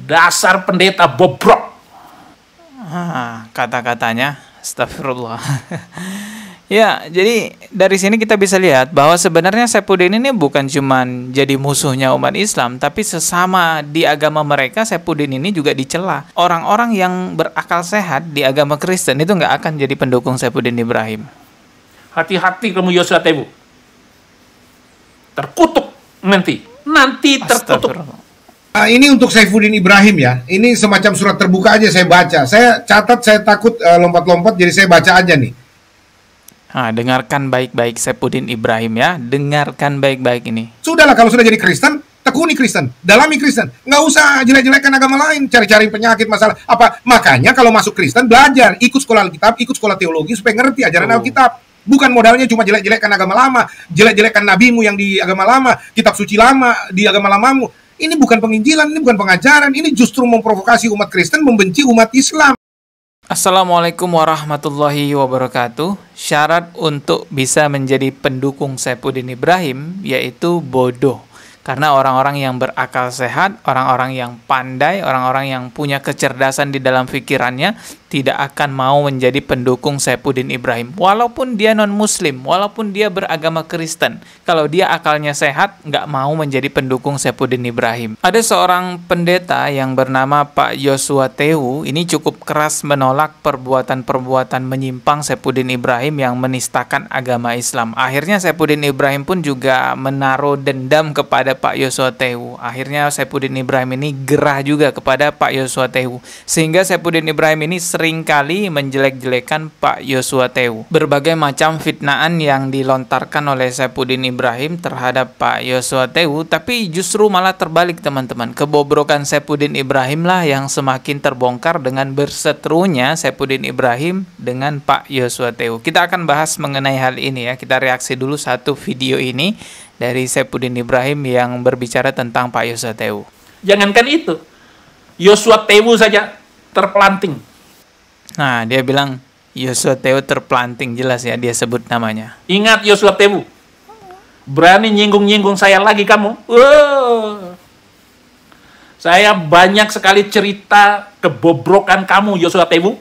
Dasar pendeta bobrok. Kata-katanya, astagfirullah. Ya, jadi dari sini kita bisa lihat bahwa sebenarnya Saifuddin ini bukan cuman jadi musuhnya umat Islam, tapi sesama di agama mereka Saifuddin ini juga dicela. Orang-orang yang berakal sehat di agama Kristen itu nggak akan jadi pendukung Saifuddin Ibrahim. Hati-hati kamu Yosua Tebu. Terkutuk nanti. Nanti terkutuk. Ini untuk Saifuddin Ibrahim ya. Ini semacam surat terbuka aja saya baca. Saya catat, saya takut lompat-lompat, jadi saya baca aja nih. Dengarkan baik-baik Saifuddin Ibrahim ya. Dengarkan baik-baik ini. Sudahlah kalau sudah jadi Kristen, tekuni Kristen, dalami Kristen. Nggak usah jelek-jelekan agama lain, cari-cari penyakit, masalah. Apa? Makanya kalau masuk Kristen, belajar. Ikut sekolah Alkitab, ikut sekolah teologi, supaya ngerti ajaran Alkitab. Bukan modalnya cuma jelek-jelekan agama lama, jelek-jelekan nabimu yang di agama lama, kitab suci lama di agama lamamu. Ini bukan penginjilan, ini bukan pengajaran, ini justru memprovokasi umat Kristen membenci umat Islam. Assalamualaikum warahmatullahi wabarakatuh. Syarat untuk bisa menjadi pendukung Saifuddin Ibrahim yaitu bodoh. Karena orang-orang yang berakal sehat, orang-orang yang pandai, orang-orang yang punya kecerdasan di dalam pikirannya tidak akan mau menjadi pendukung Saifuddin Ibrahim. Walaupun dia non-muslim, walaupun dia beragama Kristen. Kalau dia akalnya sehat, nggak mau menjadi pendukung Saifuddin Ibrahim. Ada seorang pendeta yang bernama Pak Yosua Tehu, ini cukup keras menolak perbuatan-perbuatan menyimpang Saifuddin Ibrahim yang menistakan agama Islam. Akhirnya Saifuddin Ibrahim pun juga menaruh dendam kepada Pak Yosua Tehu. Akhirnya Saifuddin Ibrahim ini gerah juga kepada Pak Yosua Tehu. Sehingga Saifuddin Ibrahim ini seringkali menjelek-jelekan Pak Yosua Tehu. Berbagai macam fitnaan yang dilontarkan oleh Saifuddin Ibrahim terhadap Pak Yosua Tehu, tapi justru malah terbalik teman-teman. Kebobrokan Saifuddin Ibrahim lah yang semakin terbongkar dengan berseterunya Saifuddin Ibrahim dengan Pak Yosua Tehu. Kita akan bahas mengenai hal ini ya. Kita reaksi dulu satu video ini dari Saifuddin Ibrahim yang berbicara tentang Pak Yosua Tehu. Jangankan itu, Yosua Tebu saja terpelanting. Nah, dia bilang Yosua Tehu terpelanting, jelas ya dia sebut namanya. Ingat Yosua Tebu, berani nyinggung-nyinggung saya lagi kamu? Saya banyak sekali cerita kebobrokan kamu Yosua Tebu.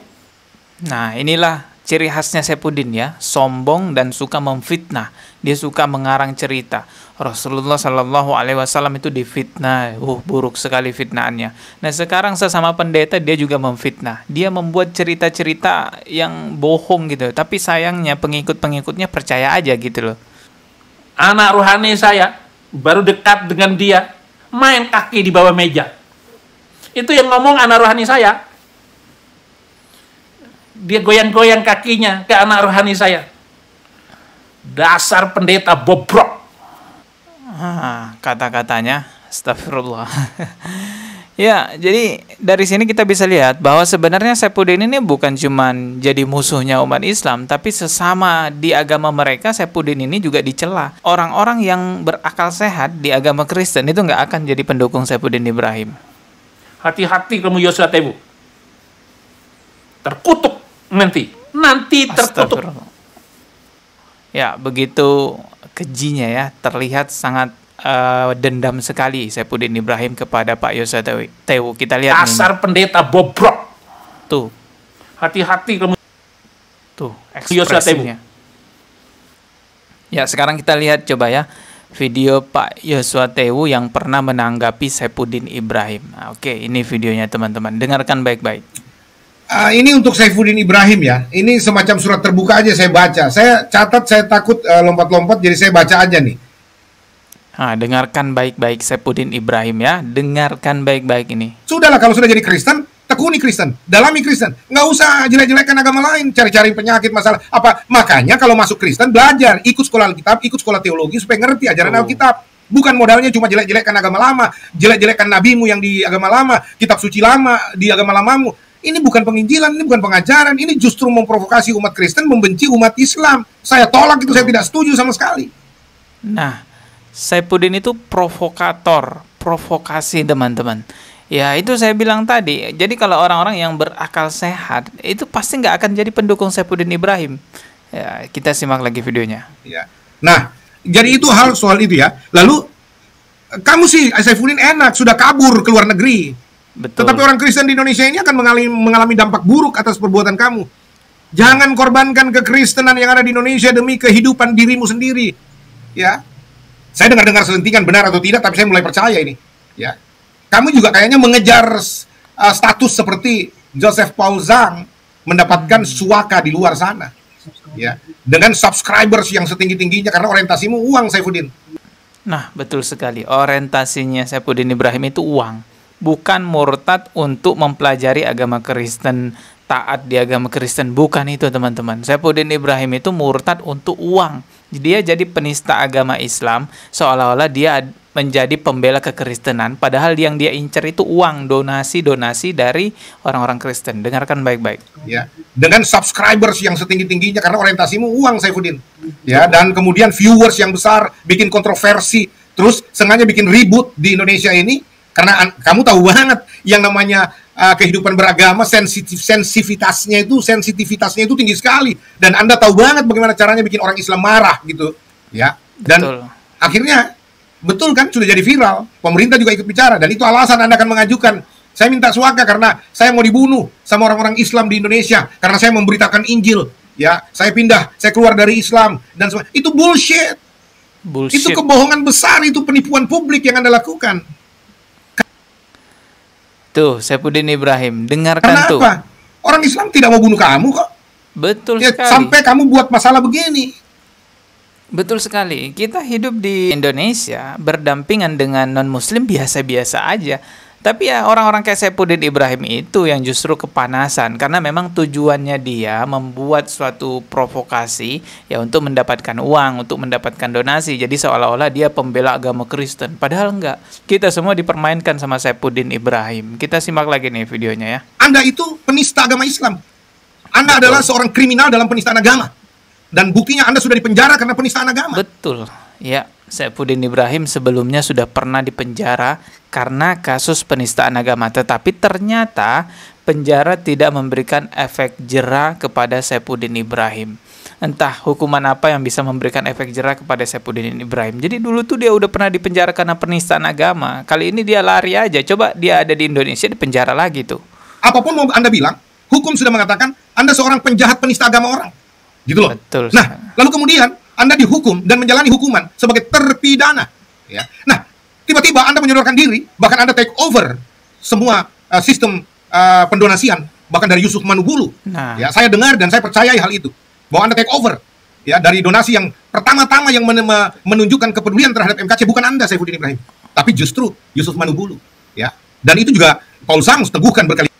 Nah, inilah ciri khasnya Saifuddin ya, sombong dan suka memfitnah. Dia suka mengarang cerita. Rasulullah Shallallahu Alaihi Wasallam itu difitnah, buruk sekali fitnaannya. Nah sekarang sesama pendeta dia juga memfitnah. Dia membuat cerita-cerita yang bohong gitu. Tapi sayangnya pengikut-pengikutnya percaya aja gitu loh. Anak rohani saya baru dekat dengan dia, main kaki di bawah meja. Itu yang ngomong anak rohani saya. Dia goyang-goyang kakinya ke anak rohani saya. Dasar pendeta bobrok. Kata-katanya, astagfirullah. Ya, jadi dari sini kita bisa lihat bahwa sebenarnya Saifuddin ini bukan cuman jadi musuhnya umat Islam, tapi sesama di agama mereka Saifuddin ini juga dicela. Orang-orang yang berakal sehat di agama Kristen itu nggak akan jadi pendukung Saifuddin Ibrahim. Hati-hati kamu Yosua Tebu. Terkutuk nanti. Nanti terkutuk. Ya, begitu kejinya ya, terlihat sangat dendam sekali Saifuddin Ibrahim kepada Pak Yosua Tehu. Kita lihat dasar pendeta bobrok. Tuh. Hati-hati kamu. Tuh, ekspresinya. Ya, sekarang kita lihat coba ya video Pak Yosua Tehu yang pernah menanggapi Saifuddin Ibrahim. Nah, oke, ini videonya teman-teman. Dengarkan baik-baik. Ini untuk Saifuddin Ibrahim ya. Ini semacam surat terbuka aja saya baca. Saya catat, saya takut lompat-lompat, jadi saya baca aja nih. Dengarkan baik-baik Saifuddin Ibrahim ya. Dengarkan baik-baik ini. Sudahlah kalau sudah jadi Kristen, tekuni Kristen, dalami Kristen. Nggak usah jelek-jelekan agama lain, cari-cari penyakit, masalah. Apa? Makanya kalau masuk Kristen, belajar. Ikut sekolah Alkitab, ikut sekolah teologi, supaya ngerti ajaran Alkitab. Bukan modalnya cuma jelek-jelekan agama lama, jelek-jelekan nabimu yang di agama lama, kitab suci lama di agama lamamu. Ini bukan penginjilan, ini bukan pengajaran, ini justru memprovokasi umat Kristen membenci umat Islam. Saya tolak itu, saya tidak setuju sama sekali. Nah, Saifuddin itu provokator, provokasi teman-teman. Ya itu saya bilang tadi, jadi kalau orang-orang yang berakal sehat, itu pasti nggak akan jadi pendukung Saifuddin Ibrahim. Ya, kita simak lagi videonya. Ya. Nah, jadi itu hal soal itu ya. Lalu, kamu sih Saifuddin enak, sudah kabur ke luar negeri. Betul. Tetapi orang Kristen di Indonesia ini akan mengalami dampak buruk atas perbuatan kamu. Jangan korbankan kekristenan yang ada di Indonesia demi kehidupan dirimu sendiri. Ya, saya dengar-dengar selentingan benar atau tidak, tapi saya mulai percaya ini. Ya, kamu juga kayaknya mengejar status seperti Joseph Paul Zhang mendapatkan suaka di luar sana. Ya, dengan subscribers yang setinggi-tingginya karena orientasimu uang, Saifuddin. Nah, betul sekali. Orientasinya Saifuddin Ibrahim itu uang. Bukan murtad untuk mempelajari agama Kristen, taat di agama Kristen. Bukan itu, teman-teman. Saifuddin Ibrahim itu murtad untuk uang. Dia jadi penista agama Islam, seolah-olah dia menjadi pembela kekristenan, padahal yang dia incar itu uang, donasi-donasi dari orang-orang Kristen. Dengarkan baik-baik. Ya, dengan subscribers yang setinggi-tingginya karena orientasimu uang, Saifuddin. Ya, dan kemudian viewers yang besar, bikin kontroversi, terus sengaja bikin ribut di Indonesia ini karena kamu tahu banget yang namanya kehidupan beragama, sensitivitasnya itu tinggi sekali, dan Anda tahu banget bagaimana caranya bikin orang Islam marah gitu. Ya, dan Betul. Akhirnya betul kan, sudah jadi viral, pemerintah juga ikut bicara, dan itu alasan Anda akan mengajukan, saya minta suaka karena saya mau dibunuh sama orang-orang Islam di Indonesia, karena saya memberitakan Injil, ya, saya pindah, saya keluar dari Islam, dan itu bullshit. Itu kebohongan besar, itu penipuan publik yang Anda lakukan. Tuh, Saifuddin Ibrahim, dengarkan Karena tuh. apa? Orang Islam tidak mau bunuh kamu kok. Betul Ya, sekali. sampai kamu buat masalah begini. Betul sekali. Kita hidup di Indonesia berdampingan dengan non-muslim biasa-biasa aja. Tapi ya orang-orang kayak Saifuddin Ibrahim itu yang justru kepanasan. Karena memang tujuannya dia membuat suatu provokasi ya untuk mendapatkan uang, untuk mendapatkan donasi. Jadi seolah-olah dia pembela agama Kristen. Padahal enggak. Kita semua dipermainkan sama Saifuddin Ibrahim. Kita simak lagi nih videonya ya. Anda itu penista agama Islam. Anda adalah seorang kriminal dalam penistaan agama. Dan buktinya Anda sudah dipenjara karena penistaan agama. Betul. Ya, Saifuddin Ibrahim sebelumnya sudah pernah dipenjara karena kasus penistaan agama. Tetapi ternyata penjara tidak memberikan efek jera kepada Saifuddin Ibrahim. Entah hukuman apa yang bisa memberikan efek jera kepada Saifuddin Ibrahim. Jadi dulu tuh dia udah pernah dipenjara karena penistaan agama. Kali ini dia lari aja. Coba dia ada di Indonesia dipenjara lagi tuh. Apapun mau Anda bilang, hukum sudah mengatakan Anda seorang penjahat penista agama orang. Gitu loh. Betul. Nah, lalu kemudian Anda dihukum dan menjalani hukuman sebagai terpidana. Ya. Nah, tiba-tiba Anda menyodorkan diri, bahkan Anda take over semua sistem pendonasian, bahkan dari Yusuf Manugulu. Nah. Ya, saya dengar dan saya percayai hal itu, bahwa Anda take over ya dari donasi yang pertama-tama yang menunjukkan kepedulian terhadap MKC bukan Anda, Saifuddin Ibrahim, tapi justru Yusuf Manugulu. Ya. Dan itu juga Paul Zhang teguhkan berkali.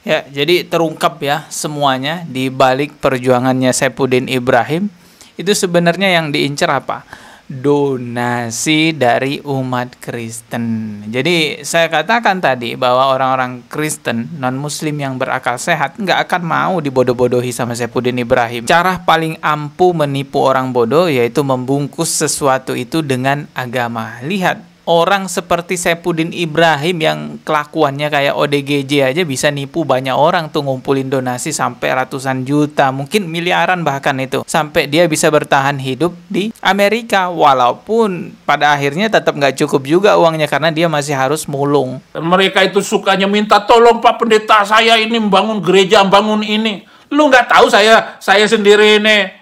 Ya, jadi terungkap ya semuanya di balik perjuangannya Saifuddin Ibrahim. Itu sebenarnya yang diincar apa? Donasi dari umat Kristen. Jadi saya katakan tadi bahwa orang-orang Kristen non-muslim yang berakal sehat nggak akan mau dibodoh-bodohi sama Saifuddin Ibrahim. Cara paling ampuh menipu orang bodoh yaitu membungkus sesuatu itu dengan agama. Lihat, orang seperti Saifuddin Ibrahim yang kelakuannya kayak ODGJ aja bisa nipu banyak orang tuh, ngumpulin donasi sampai ratusan juta, mungkin miliaran bahkan itu. Sampai dia bisa bertahan hidup di Amerika, walaupun pada akhirnya tetap nggak cukup juga uangnya karena dia masih harus mulung. Dan mereka itu sukanya minta, tolong Pak Pendeta, saya ini membangun gereja, membangun ini. Lu nggak tahu saya sendiri ini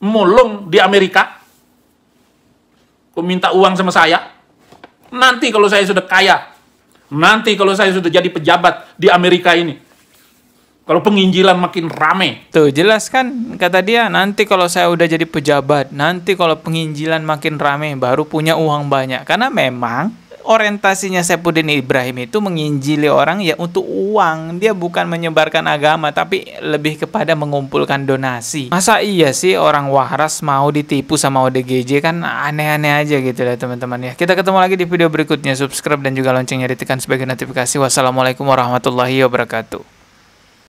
mulung di Amerika? Kok minta uang sama saya? Nanti kalau saya sudah kaya, nanti kalau saya sudah jadi pejabat di Amerika ini, kalau penginjilan makin rame. Tuh jelas kan kata dia, nanti kalau saya udah jadi pejabat, nanti kalau penginjilan makin rame, baru punya uang banyak. Karena memang orientasinya Saifuddin Ibrahim itu menginjili orang ya untuk uang. Dia bukan menyebarkan agama, tapi lebih kepada mengumpulkan donasi. Masa iya sih orang waras mau ditipu sama ODGJ? Kan aneh-aneh aja gitu lah teman-teman ya. Kita ketemu lagi di video berikutnya. Subscribe dan juga loncengnya ditekan sebagai notifikasi. Wassalamualaikum warahmatullahi wabarakatuh.